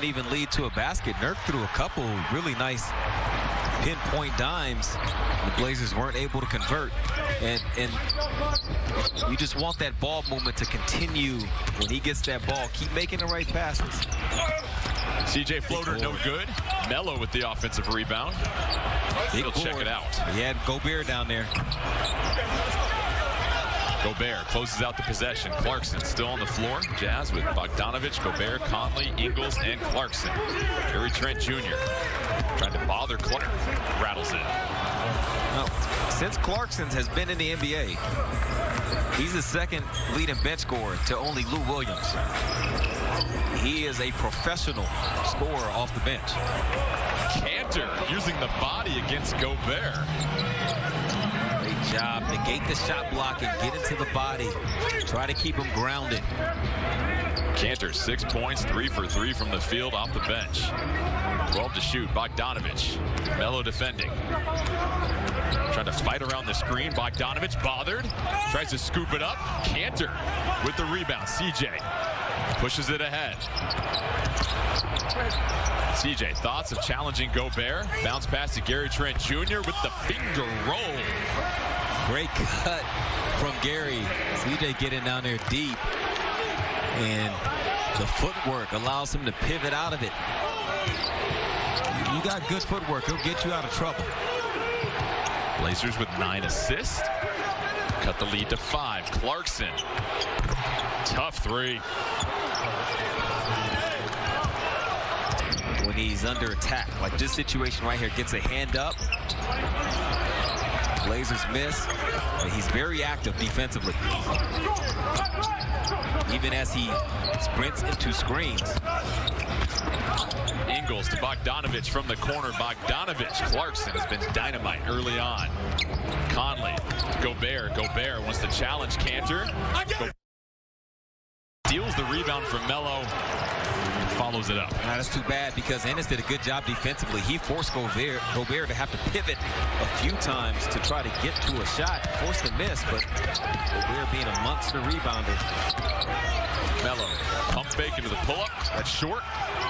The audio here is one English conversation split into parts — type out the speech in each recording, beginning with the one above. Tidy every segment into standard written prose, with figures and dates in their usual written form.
didn't even lead to a basket. Nurk threw a couple really nice pinpoint dimes. The Blazers weren't able to convert. And you just want that ball movement to continue when he gets that ball. Keep making the right passes. CJ floater, no good. Melo with the offensive rebound. He'll check it out. He had Gobert down there. Gobert closes out the possession. Clarkson still on the floor. Jazz with Bogdanovic, Gobert, Conley, Ingles, and Clarkson. Gary Trent Jr. trying to bother Clark. Rattles it. No. Since Clarkson has been in the NBA, he's the second leading bench scorer to only Lou Williams. He is a professional scorer off the bench. Kanter using the body against Gobert. Great job. Negate the shot block and get into the body. Try to keep him grounded. Kanter 6 points, 3 for 3 from the field off the bench. 12 to shoot. Bogdanovic. Melo defending. Trying to fight around the screen. Bogdanovic bothered. Tries to scoop it up. Kanter with the rebound. CJ pushes it ahead. CJ, thoughts of challenging Gobert. Bounce pass to Gary Trent Jr. with the finger roll. Great cut from Gary. CJ getting down there deep. And the footwork allows him to pivot out of it. You got good footwork. He'll get you out of trouble. Blazers with 9 assists. Cut the lead to 5. Clarkson. Tough three. When he's under attack, like this situation right here, gets a hand up. Blazers miss. But he's very active defensively. Even as he sprints into screens. Ingles to Bogdanovic from the corner. Bogdanovic. Clarkson has been dynamite early on. Conley. Gobert. Gobert wants to challenge Kanter. Steals the rebound from Melo. Follows it up. Now, that's too bad because Ennis did a good job defensively. He forced Gobert to have to pivot a few times to try to get to a shot. Forced to miss, but Gobert being a monster rebounder. Melo, pump fake into the pull-up. That's short.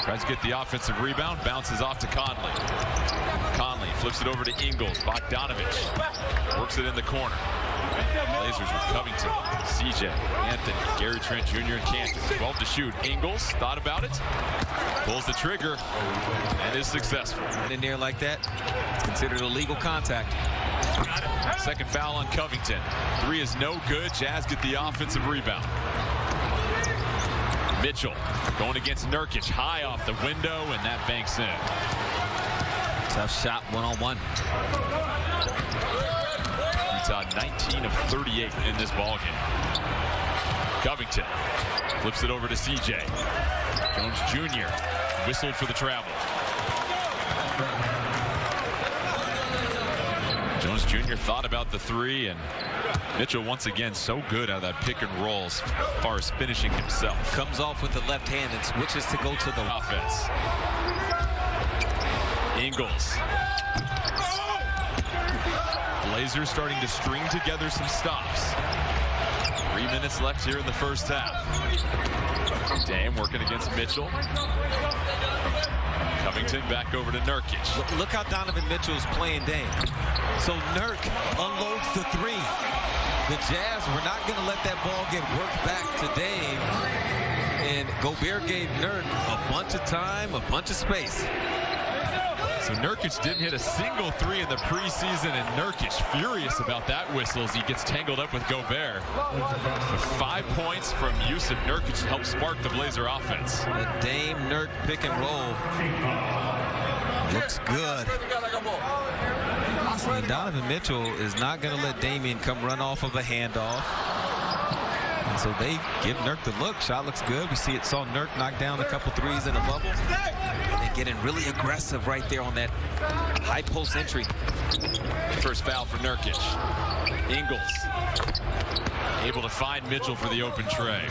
Tries to get the offensive rebound. Bounces off to Conley. Conley flips it over to Ingles. Bogdanovic works it in the corner. Blazers with Covington, CJ, Anthony, Gary Trent Jr. and Kanter. 12 to shoot. Ingles thought about it. Pulls the trigger and is successful. In there like that, it's considered illegal contact. Second foul on Covington. 3 is no good. Jazz get the offensive rebound. Mitchell going against Nurkic. High off the window, and that banks in. Tough shot, one-on-one. Utah 19 of 38 in this ballgame. Covington flips it over to CJ. Jones Jr. whistled for the travel. Jones Jr. thought about the 3, and Mitchell once again so good out of that pick and roll as far as finishing himself. Comes off with the left hand and switches to go to the offense. Ingles. Blazers starting to string together some stops. 3 minutes left here in the first half. Dame working against Mitchell. Covington back over to Nurkic. Look how Donovan Mitchell's playing Dame. So Nurk unloads the 3. The Jazz were not going to let that ball get worked back to Dame. And Gobert gave Nurk a bunch of time, a bunch of space. So Nurkic didn't hit a single 3 in the preseason, and Nurkic furious about that whistle as he gets tangled up with Gobert. With 5 points from Jusuf Nurkic to help spark the Blazer offense. The Dame Nurk pick and roll looks good. And Donovan Mitchell is not going to let Damian come run off of a handoff. And so they give Nurk the look. Shot looks good. We saw Nurk knock down a couple 3s in a bubble. And getting really aggressive right there on that high post entry. First foul for Nurkic. Ingles able to find Mitchell for the open tray.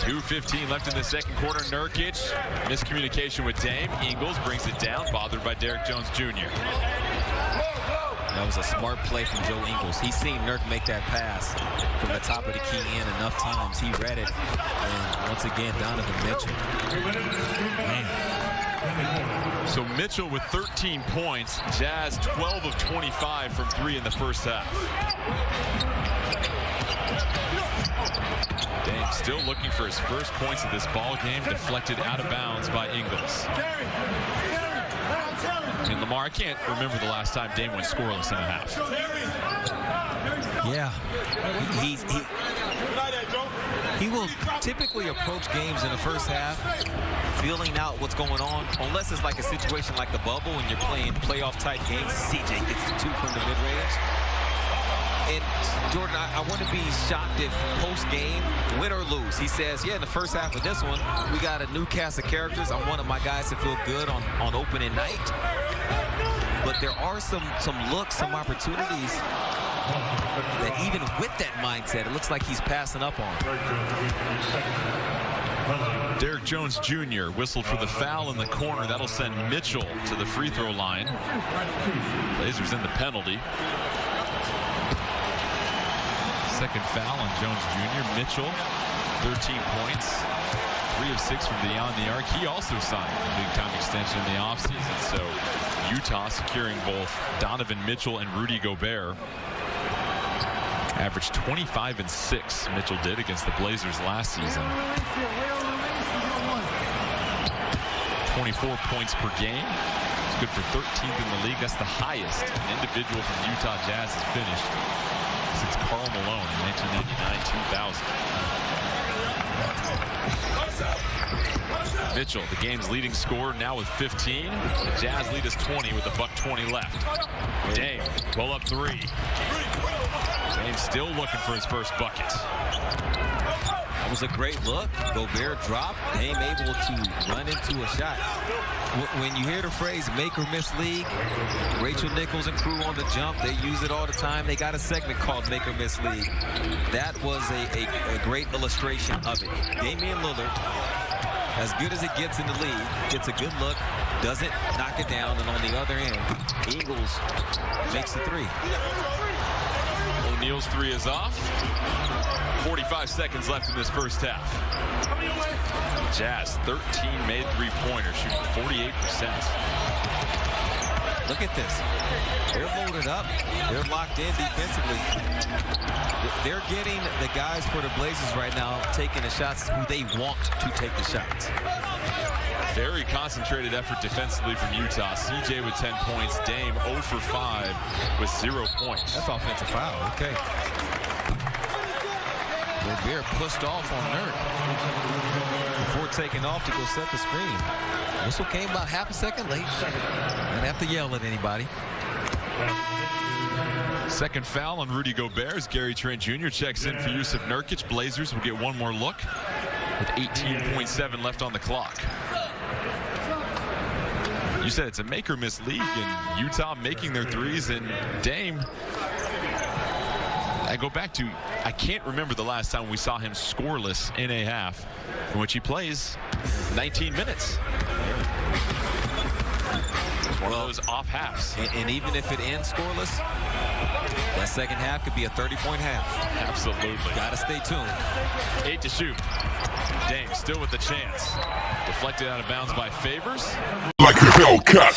.2:15 left in the second quarter. Nurkic, miscommunication with Dame. Ingles brings it down, bothered by Derrick Jones Jr. That was a smart play from Joe Ingles. He's seen Nurk make that pass from the top of the key in enough times. He read it. And once again, Donovan Mitchell. Man. So Mitchell with 13 points. Jazz 12 of 25 from 3 in the first half. Dame still looking for his first points of this ball game. Deflected out of bounds by Ingles. And Lamar, I can't remember the last time Dame went scoreless in a half. Yeah, he will typically approach games in the first half feeling out what's going on, unless it's like a situation like the bubble when you're playing playoff type games. CJ gets the 2 from the mid-range. And Jordan, I wouldn't be shocked if post-game, win or lose, he says, yeah, in the first half of this one, we got a new cast of characters. I wanted my guys to feel good on opening night. But there are some looks, some opportunities that even with that mindset, it looks like he's passing up on. Derrick Jones Jr. whistled for the foul in the corner. That'll send Mitchell to the free throw line. Blazers in the penalty. Second foul on Jones Jr. Mitchell, 13 points, 3 of 6 from beyond the arc. He also signed a big-time extension in the offseason. So Utah securing both Donovan Mitchell and Rudy Gobert. Averaged 25 and 6, Mitchell did, against the Blazers last season. 24 points per game. It's good for 13th in the league. That's the highest an individual from Utah Jazz has finished since Karl Malone in 1999-2000. Mitchell, the game's leading scorer, now with 15. The Jazz lead is 20 with $1:20 left. Dame, pull up 3. Dame still looking for his first bucket. That was a great look. Gobert dropped. Dame able to run into a shot. When you hear the phrase make or miss league, Rachel Nichols and crew on the jump, they use it all the time. They got a segment called make or miss league. That was a great illustration of it. Damian Lillard, as good as it gets in the league, gets a good look, doesn't knock it down, and on the other end, Ingles makes the 3. O'Neal's 3 is off. 45 seconds left in this first half. Jazz, 13 made 3-pointers, shooting 48%. Look at this. They're loaded up. They're locked in defensively. They're getting the guys for the Blazers right now taking the shots who they want to take the shots. Very concentrated effort defensively from Utah. CJ with 10 points. Dame 0 for 5 with 0 points. That's offensive foul. Okay. Gobert pushed off on Nurk before taking off to go set the screen. Whistle came about half a second late. Didn't have to yell at anybody. Second foul on Rudy Gobert as Gary Trent Jr. checks in for Jusuf Nurkic. Blazers will get one more look with 18.7 left on the clock. You said it's a make or miss league, and Utah making their 3s, and Dame, I go back to, I can't remember the last time we saw him scoreless in a half, in which he plays 19 minutes. One of those off halves. And even if it ends scoreless, that second half could be a 30-point half. Absolutely. Got to stay tuned. 8 to shoot. Dame still with the chance. Deflected out of bounds by Favors. Like a Hellcat.